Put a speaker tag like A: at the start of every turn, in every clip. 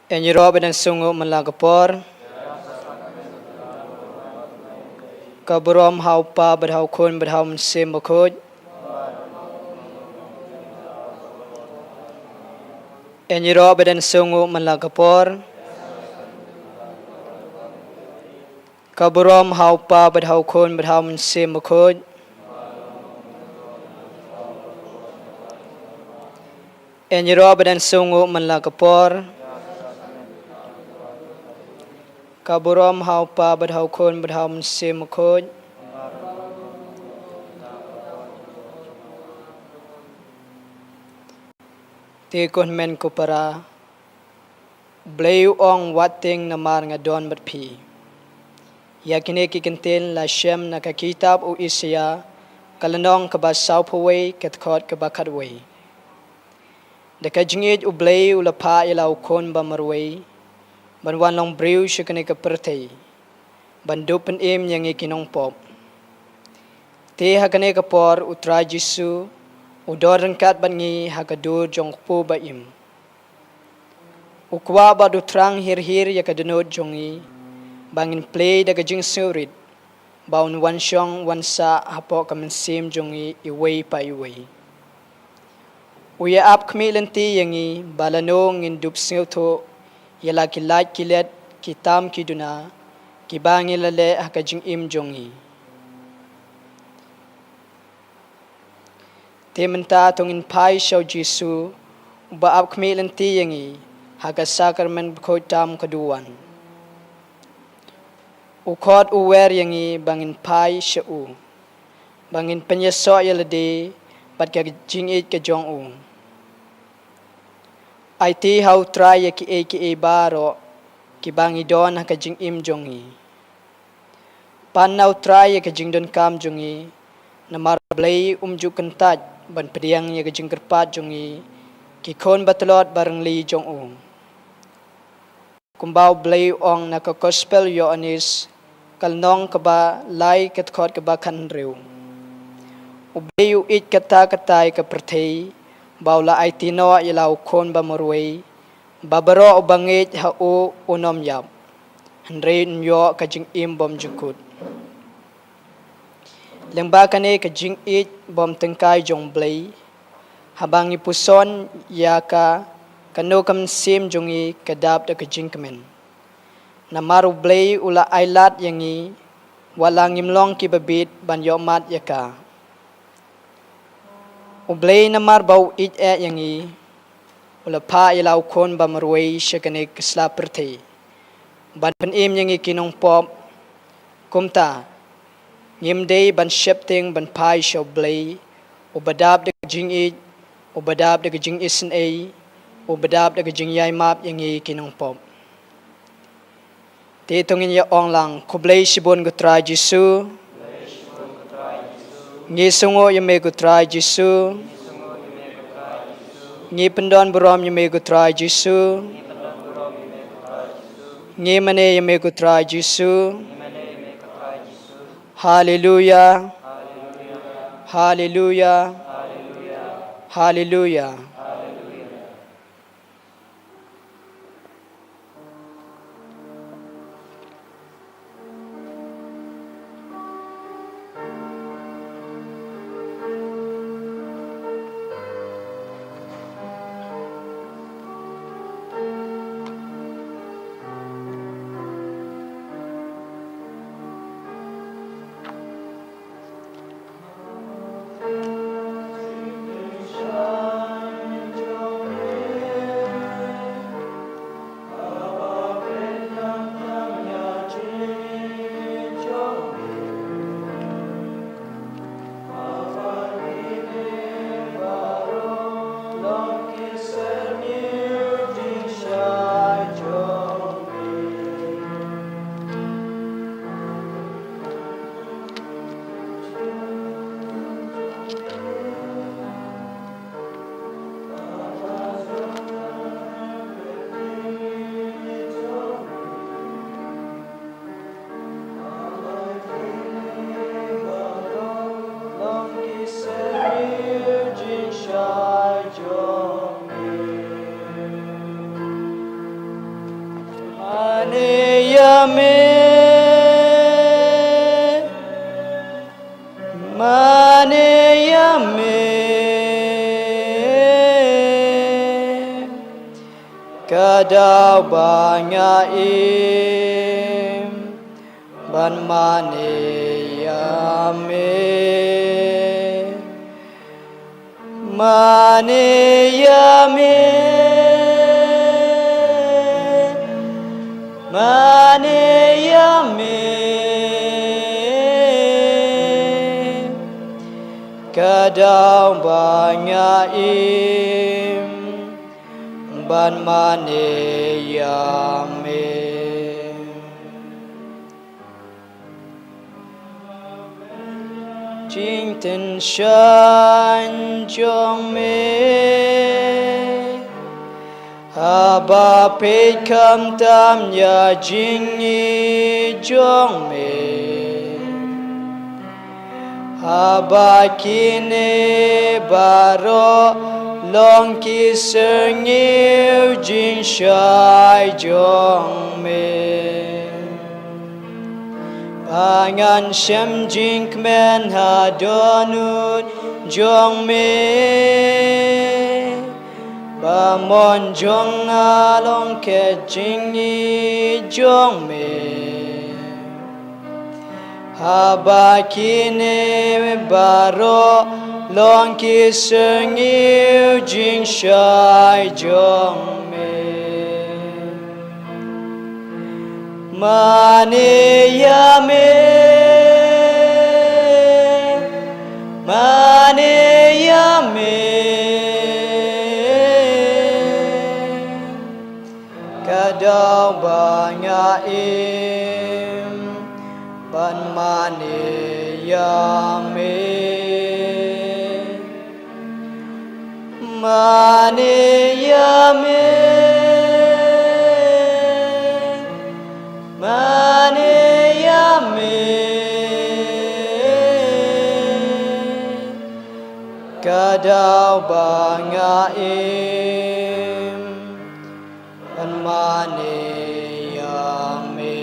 A: Enjiro badan sungu melagapor. Kaburom haupa badhau kun badhau mensim bakut. Enjiro badan sungu melagapor. Kaburom haupa badhau kun badhau mensim bakut. Enjiro badan sungu melagapor. Kaburom haupa badhau kun badhau mensim bakut. Tikun men kupara Bleu ong wating namar ngadon batpi Yakine kikentil la shem na kakitab u isya Kalanong kabasau paway katkot kabakadway Dekajingid u bleu lapa ilaw kon bamarway Banwan long breu shikane kapertay Bandupen im yang ikinong pop Te hakane kapor utra Jisu Udor rengkat bangi hakadur jong po baim. Ukwa badu trang hir yakadenod jongi. Bangin play daga jing surit. Baun wan syong wan sa hapok kamensim jongi iway pa iway. Uya ap kami lenti yangi balanong indup singuto. Yala kilat kilet kitam kiduna. Kibangi lale hakajing im jongi. Tementa tongin pai syau Jisu Ubaap kami lenti yangi Haga sakramen bkotam kaduan Ukod uwer yangi bangin pai syau Bangin penyesok yalade Bat kajingit kajong u Aiti hau try yaki baro Kibangi don hakajing im jongi Panau try yakajing don kam jongi Namar blay umjuk kentaj ban pediang ya kajing kerpat jongi kikon batalot bareng li jong u kumbau blay ong naka gospel yo anis kalnong kaba lai katkot kaba kan reu ublay u it kata katay ka pertay baula ay tino ilaw kon ba morway babaro ubangit ha u unom yap hanre nyo kajing im bom jukut Lengba kane kajing it bom tengkai jong blay habang ipuson yaka kano kam sim jongi kadap da kajing kemen namaru blay ula ailat yangi walang imlong kibabit ban yomat yaka ublay namar bau it yangi ula pa ilaw kon ba marway syakane kesla pertay ban penim yangi kinong pop kumta Ngimday ban shepting ban pai shaw blay ubadab de jing it ubadab de jing isen a ubadab de jing yai map yangi kinong pop te tongin ya ong lang kublay sibon gutra Jisu ngi sungo yame gutra Jisu ngi pendon burom yame gutra Jisu ngi mane yame gutra Jisu Hallelujah. Hallelujah. Hallelujah. me mane ya me kadau banya im ban mane ya me mane ya me mane ya me kadau banya im ban mane ya me Jing ten shan jong me Haba pe kam tam ya jing yi jong me Haba kine baro long ki seng yêu jing shai jong me Pangan shem jing men ha donut jong me Ba mon jong along ke jing yi jong me Haba kine baro long ki seng yêu jing shai jong me Mane ya me Mane ya me Kadau banya im ban mane ya me mane ya me mane ya me kadau banya im ban mane ya me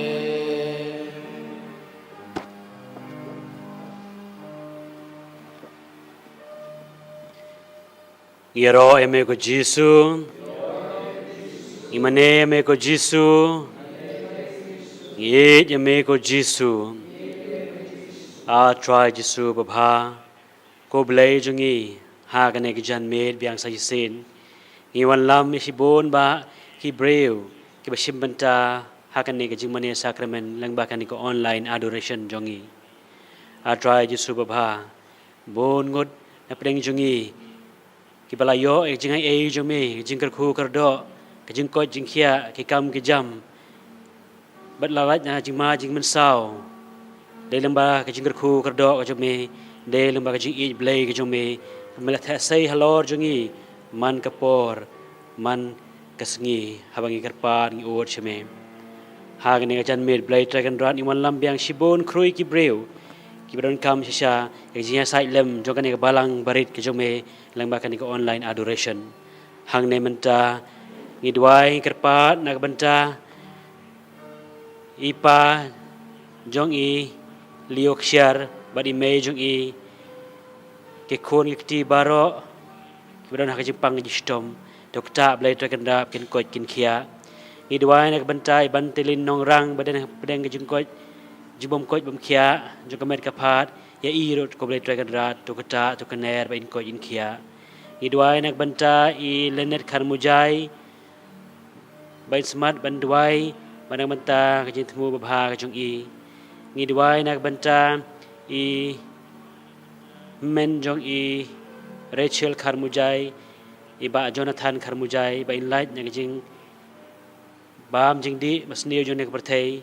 B: Yero eme ko Jisu, imane eme ko Jisu, yet eme ko Jisu. A try Jisu babha, ko blay jungi, ha kane ki jan med biang sa yisin. Iwan lam isibon ba ki breu, ki bashim banta ha kane ki jingmane sacrament lang ba kane ko online adoration jongi. A try Jisu babha, bon ngot na preng jungi. Ki balayo ek jingai e jome jing kerku kerdo ke jing ko jing khia ki kam ki jam bat lalat na jing ma jing men sao de lamba ke jing kerku kerdo ke jome de lamba ke jing e blay ke jome mela tha sei halor jungi man kapor man kasngi habangi karpan ngi or cheme hagne ke jan med blay dragon ran iman lambiang shibon krui ki breu ki bron kam shisha ek jing sai lem jogane ke balang barit ke jome lang ba kani ko online adoration hang ne menta ngidwai kerpat nak benta ipa jong i liok shar badi me jong i ke kon ngikti baro kibran hak jipang jistom dokta blai trakenda kin ko kin khia ngidwai nak benta ban telin nong rang badan pedeng jing ko jibom ko bam khia jong kamet kapat ya i rot ko blai trakenda to kata to kaner ba in ko in khia Idwai nak banta I lenet karmujai bain smart bandwai banang banta kajin temu babha kajung I ngidwai nak banta I men jong I Rachel karmujai iba Jonathan karmujai bain light nak jing bam jing di masniu jong nak berthai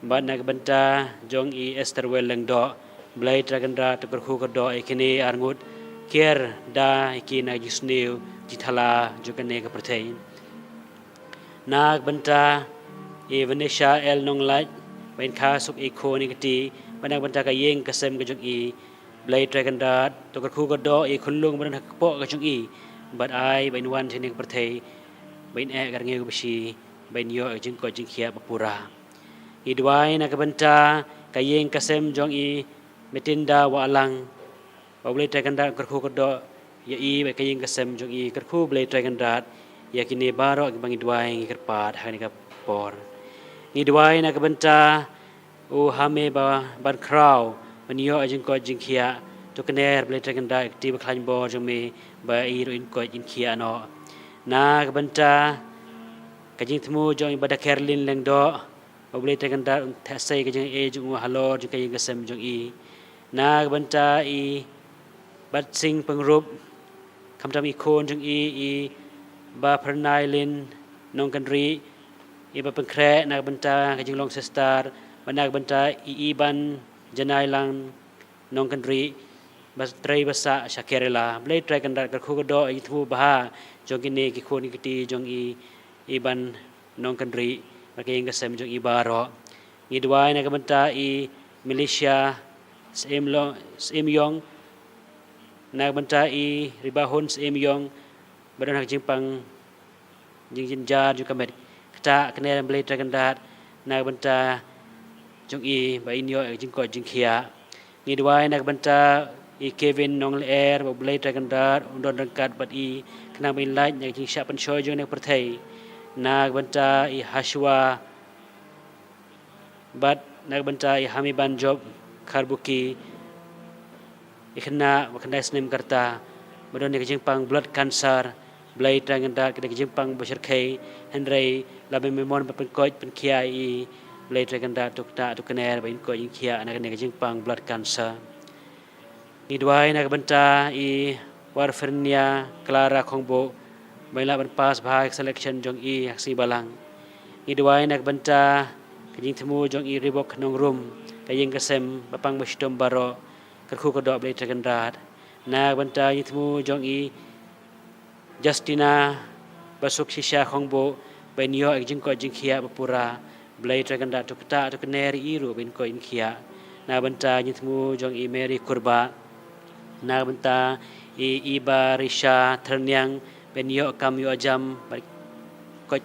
B: ba nak banta jong I Esther well lang do blai tragandra to kerhu kerdo ikini arngut Kier da ikina jisniu jithala jukane ke pertai nak banta I Vanessa el nong laj bain kha suk iko ni kati banak banta ka yeng kasem ke jung I blai dragon dat to ka khu ka do I khulung ban hak po ka jung I bat ai bain wan thini ke pertai bain e gar nge ko bisi bain yo jing ko jing khia papura idwai na kabanta kayeng kasem jong i metinda wa alang ba boleh taganda kerku kedo ya i ba kayeng kasem jong i kerku boleh taganda ya kini baro bang idwai ngi kerpat hani ka por idwai na kabanta u hame ba ban kraw menyo ajeng ko jing khia to kener boleh taganda akti ba klan bo jong me ba i ro in ko jing khia no na kabanta kajing temu jong ibadah Kerlin leng do boleh taganda thasai kajing e jong halor jong kayeng kasem jong i na kabanta i bat sing pengrup kam tam ikon jong i ba pernai lin nong kanri i ba pengkre na kabanta kajing long sestar banak banta i ban janai lang nong kanri bas trai basa syakerela boleh try kanda kerku do i thu bah jong kini ki khon kiti jong i ban nong kanri bakeng kasem jong i baro i dwai na kabanta i Malaysia sem yong na kabanta i ribahon sem yong badan hak jimpang jing jinjar jong kamet kata kene boleh try kanda na kabanta jong i ba inyo jing ko jing khia ni dwai na kabanta i Kevin nong air ba boleh try kanda undon rangkat bat i kena bin like nya jing sya pan shoy jong na perthai na kabanta i Hashwa bat na kabanta i Hami ban job Karbuki ikna wakanda snem karta badon ni jing pang blood cancer blai tanganda ke jing pang bashar khai henrei labe memon pen ko pen khia i blai tanganda tukta tukaner bain ko jing khia na ke jing pang blood cancer ni dwai na kabanta i Warfernia Clara Khongbo baila ban pass bhag selection jong i haksi balang ni dwai na kabanta ke jing themu jong i ribok nong room kayeng kasem bapang bastom baro kerku kedok boleh tergendat na banta yitmu jong i Justina basuk sisha khongbo benyo jing ko jing khia bapura boleh tergendat tu kata tu kener iru ben ko in khia na banta yitmu jong i Mary Kurba na banta i Iba Risha Ternyang benyo kam yo jam ko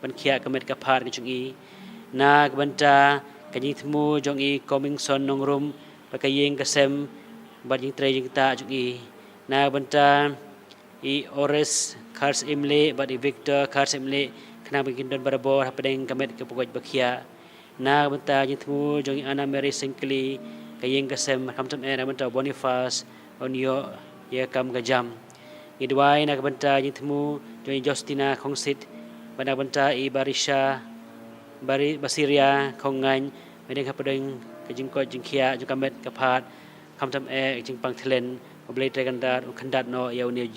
B: ban khia kamet kapar jong i na banta kajing temu jong i coming son nong room bakayeng kasem bat jing trai jing ta jong i na banta i Ores Kars Imle bat i Victor Kars Imle kena bikin don barabor hapadeng kamet ke pokoj bakhia na banta jing temu jong i Anna Mary Sinkli kayeng kasem kam tam era banta Boniface onyo ya kam gajam i dwai na banta jing temu jong i Justina Khongsit bana banta i Barisha Basiria Khongan medeng hapadeng kajing ko jing khia jing kamet kaphat kam tam jing pang thlen boleh tergandat khandat no yauni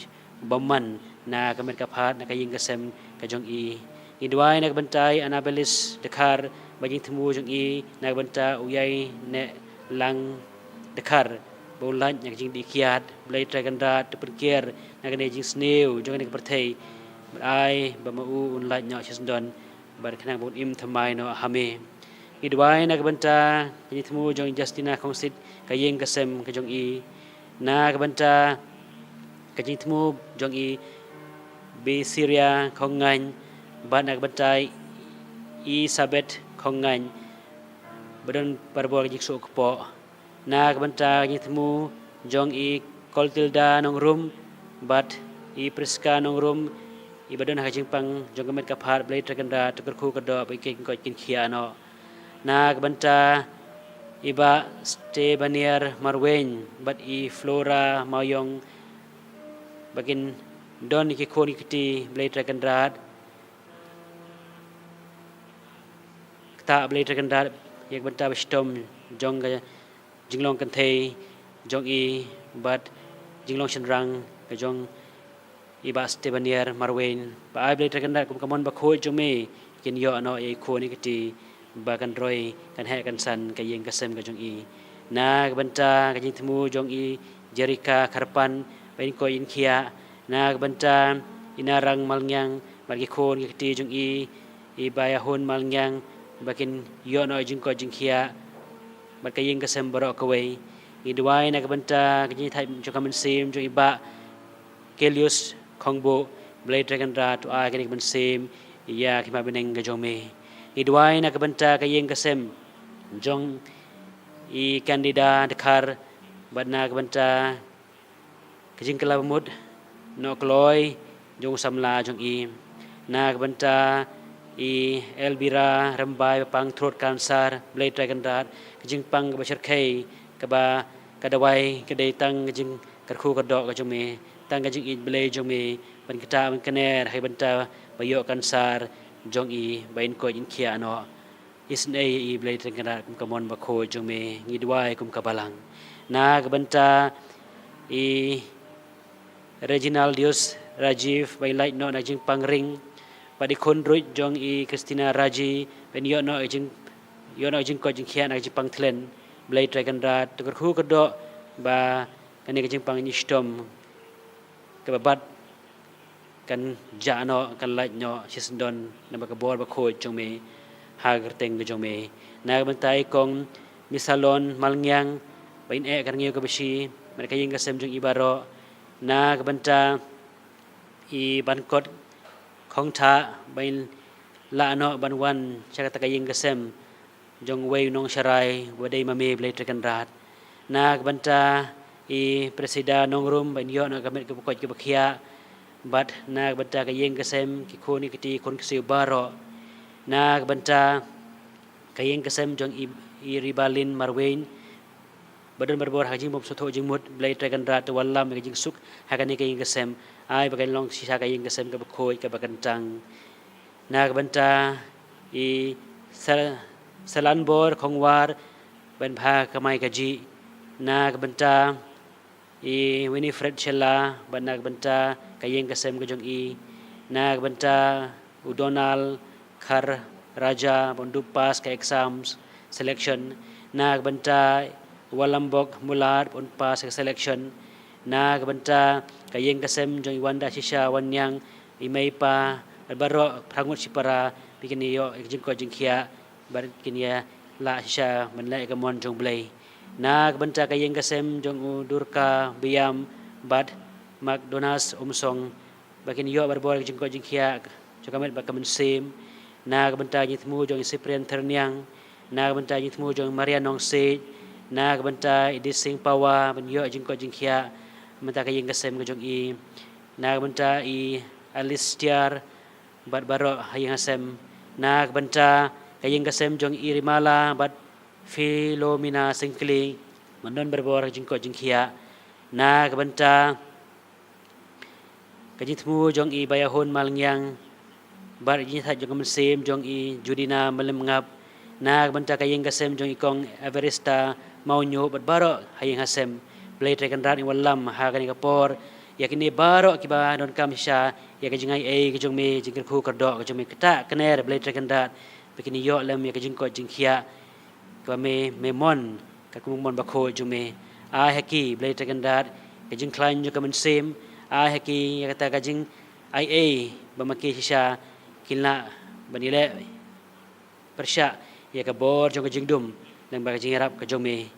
B: baman na kamet kaphat na kaying kasem kajong i dwai na bantai Anabelis Dekar bajing temu jong i na banta uyai ne lang Dekar bolan yang jing dikiat boleh tergandat terpikir na kene jing sneu jong ne perthai ai bamau unlat nya sesdon bar khenang bon im thamai no hame idwai na kabanta kini temu jong Justina Khongsit kayeng kasem kajong i na kabanta kajing temu jong i be Syria Khongan ban na kabanta i Sabet Khongan badan parbol jik so kpo na kabanta kini temu jong i Koltilda nong room bat i Priska nong room i badan hajing pang jong kamet kaphat blai terganda tekerku kedo ba king ko kin khia no na kabanta iba Stebanier Marwen bat i Flora Mayong bagin don ki khoni kiti blai terganda ta blai terganda yak banta bestom jong ga jinglong kan thei jong i bat jinglong chenrang ka jong iba Stebanier Marwen ba ai blai terganda kum kamon ba khoi jong me kin yo no e khoni kiti ba kan roi kan he kan san kayeng kasem ka jong i na banta kajing temu jong i Jerika Karpan bain ko in khia na banta inarang malngyang bagi khon kiti jong i bayahun malngyang bakin yo no jing ko jing khia ba kayeng kasem baro kawai i duai na banta kajing thai jong kamen sim jong i ba Kelius Khongbo blai dragon ra to a kanik ban sim ya ki ma beneng ga jong me idwai nak benta kayeng kasem jong I kandida dekar badna benta kajing kelabamut no kloy jong samla jong I na benta I Elvira rambai pang throat cancer blai dragon rat kajing pang ba khay kaba kadawai kadai tang kajing karkhu kadok kajong me tang kajing I blai jong me ban kata ban kaner hai benta bayo cancer jong I bain ko in kia no isnei I blai dragon rat kum kamon ba kho jong me ngidwai kum kabalang na benta I Reginald Dios Rajiv by light no na jing pangring padi kondroit jong I Christina Raji ben yo no jing ko jing khian na jing pangthlen blai dragon rat tukar khu kado ba kani ka jing pang nistom ka babat kan ja no kan light no sisdon na ba ka bor ba kho jong me hagar teng jong me na bantai kong misalon malngyang bain kan ngiyo ka besi mereka yang kasem jong ibaro na banta I bankot khong tha bain la no banwan chaka takayeng kasem jong wei nong sharai wadai mame blai dragon rat na banta I presida nong rum bain yo no kamet ke pokoj ke bakhia bat na banta kayeng kasem ki khoni kiti kon kisiu baro na banta kayeng kasem jong I ribalin marwain badan berbor hajing bom sotho jing mut blai dragon rat wallam hajing suk hakani kayeng kasem ai bagai long sisa kayeng kasem ka bakhoi ka bakantang na banta I salan bor khongwar ban bha kamai kaji na banta I Winifred Chella ban na banta kayeng kasem ka jong I na banta udonal khar raja bondu pas ka exams selection na banta walambok mulat on pas selection na banta kayeng kasem jong Wanda Shisha wanyang imay pa baro prangut sipara bikini yo jing ko jing khia bar kinia la Shisha manlai ka mon jong blai na banta kayeng kasem jong Durka biam bad McDonald's umsong bakini yo barbor jing ko jing khia jokamet bakamen sim na banta jitmu jong Cyprian Terniang na banta jitmu jong Maria Nong Se na banta idising pawa ban yo jing ko jing khia banta kayeng kasem ko jong I na banta I Alistiar bat baro hayang hasem na banta kayeng kasem jong I Rimala bat Philomena Singkling mandon berbor jing ko jing khia na banta kajitmu jong I Bayahon Malngyang bar jing tha jong sem jong I Judina Malemngap na banta kayeng kasem jong I kong Everesta maunyo bat baro hayang hasem blai dragon rat I wallam ha kani kapor yakini baro kiba don kam sha ya kajingai ke jong me jing khu kardo ke jong me kata kaner blai dragon rat bikini yo lem ya kajing ko jing khia ka me mon ka kum mon bakho jong me a haki blai dragon rat ke jing klain jo kamen sem a haki ya kata kajing ba maki sha kilna banile persya ya ka bor jong kajing dum nang ba kajing harap ka jong me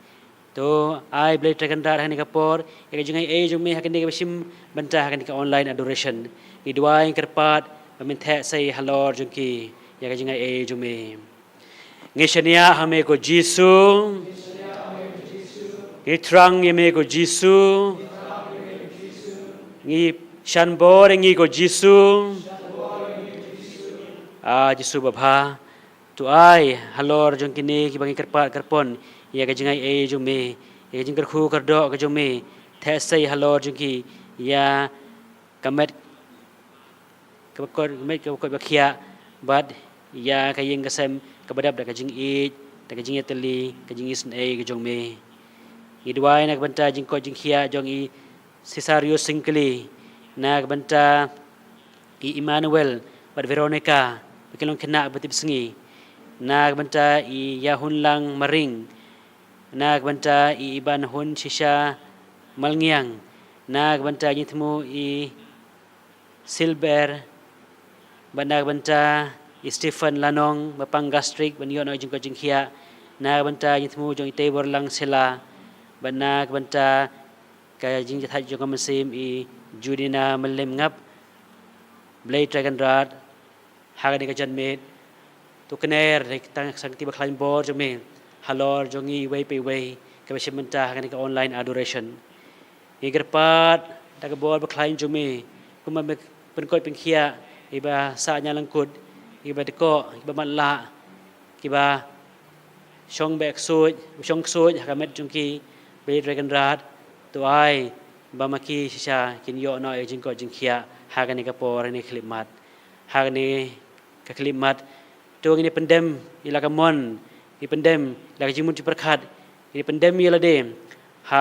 B: to ai blai dragon rat hani kapor ya kajing jong me hakani ka sim banta hakani ka online adoration I duai kerpat pamin the sai halor jong ki ya kajing jong me ngeshania hame ko Jisu ngitrang yeme ko Jisu ngi shanbor ngi ko Jisu Jisu babha tu ai halor jong kini ki bangi kerpat kerpon ya kajing jong me ya kajing kerkhu kardo ka jong me the sai halor jong ki ya kamet kabakor bakhia bad ya kayeng kasem kabadap da kajing da kajing teli kajing isn ka jong me idwai nak banta jing ko jing khia jong I Cesario Singkli nak banta I Emmanuel bad Veronica bikilong kena batib sengi nak banta I Yahun Lang Maring nak banta I Iban Hun Shisha Malngyang nak banta jitmu I Silber banag banta I Stephen Lanong bapang gastrik ban yo no jing ko jing khia na banta jitmu jong tebor lang sila banag banta ka jing jatha jong kamesim I Judina Malemngap blai dragon rat hagani ka janme to tu kener tang sang ti baklan bor jong me halor jongi way pe way ke bashimenta kan ke online adoration ni gerpat ta ke bor baklan jong me kuma pen koi pen khia iba sa nya langkut iba deko iba matla kiba shong bek suj shong suj hakamet jongki be dragon rat tu ai ba maki sisa kin yo no e jingko jingkhia hagani ka por ni klimat hagani ka klimat tu ni pendem ila ka mon ni pendem la jimun ti perkhat ni pendem ila de ha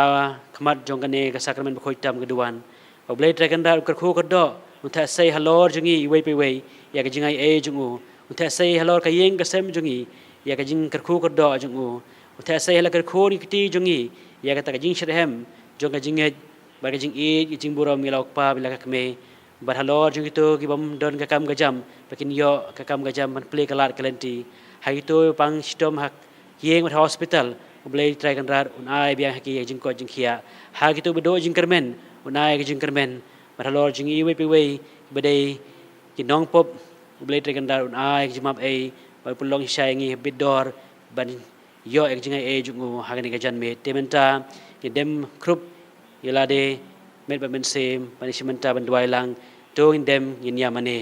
B: khamat jongkane ka sakramen khoi tam keduan ba ble dragon rat ka khu ka do untha sei halor jungi wei pe wei ya ka jingai e jungu untha sei halor ka yeng ka sem jungi ya ka jing kerkhu ka do jungu untha sei halor kerkhu ni kiti jungi ya ka ta ka jing shrehem jong ka jinge ba ka jing e jing buram milok pa bila ka kme bar halor jungi to ki bam don ka kam gajam pakin yo ka kam gajam man play kalat kalenti hai to pang stom hak yeng mat hospital ble dragon rat un ai biang haki jing ko jing khia ha ki to bedo jing kermen un ai ka jing kermen bar halor jing i wei pe wei bedai ki nong pop ble dragon rat un ai ka jimap e ba pulong shai ngi bidor ban yo ek jingai e jungu hagani ka jan me tementa ki dem krup yelade met ba men sem punishmenta ban duai lang to in dem yin yamane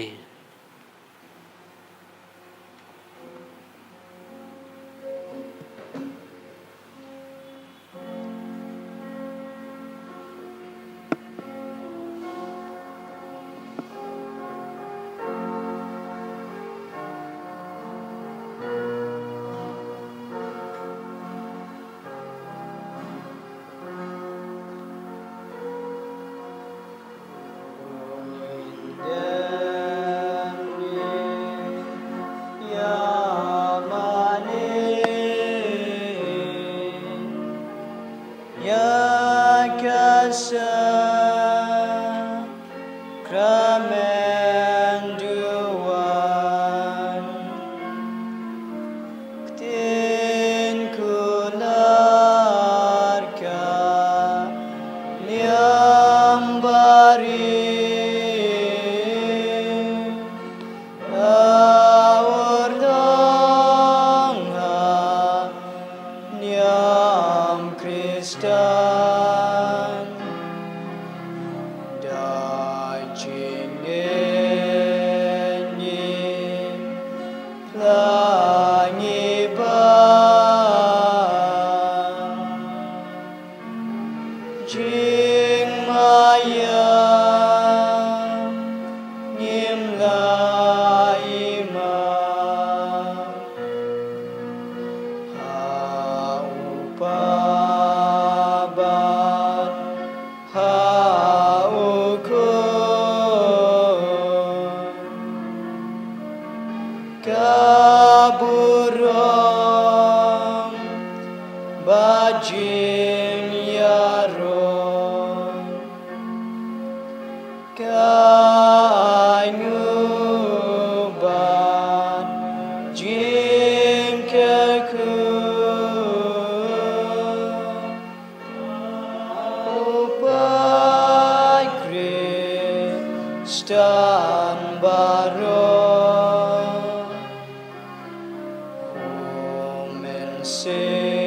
A: Simba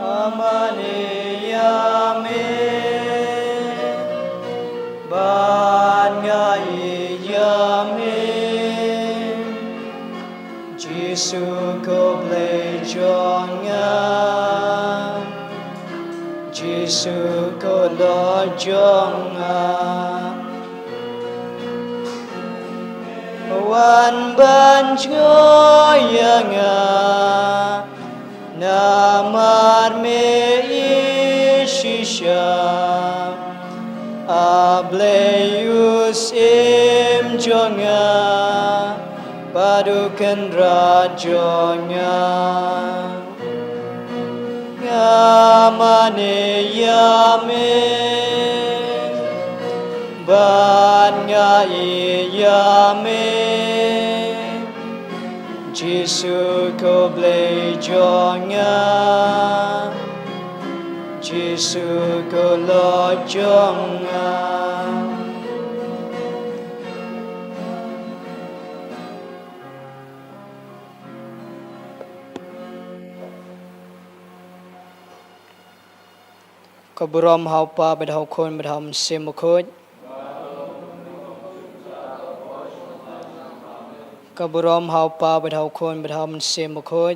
A: Amane yame ban ngai yame Giêsu ko ble jonga Giêsu ko lo jonga wan ban joyanga Namar me ishisha Ableus im jonga Padukan rajonya Ngamane yame Ban ngai yame Giêsu ko ble jonga Giêsu ko lo jonga Ko brom hau pa bed hau khon bed hau sim khoj Ko brom hau pa bed hau khon bed hau sim khoj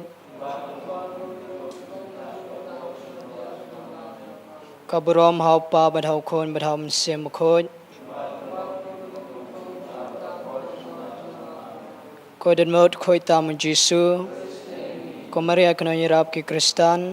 A: Ko brom hau pa bed hau khon bed hau sim khoj Ko den mot khoj tam Giêsu Ko Maria kno yirap ki Kristan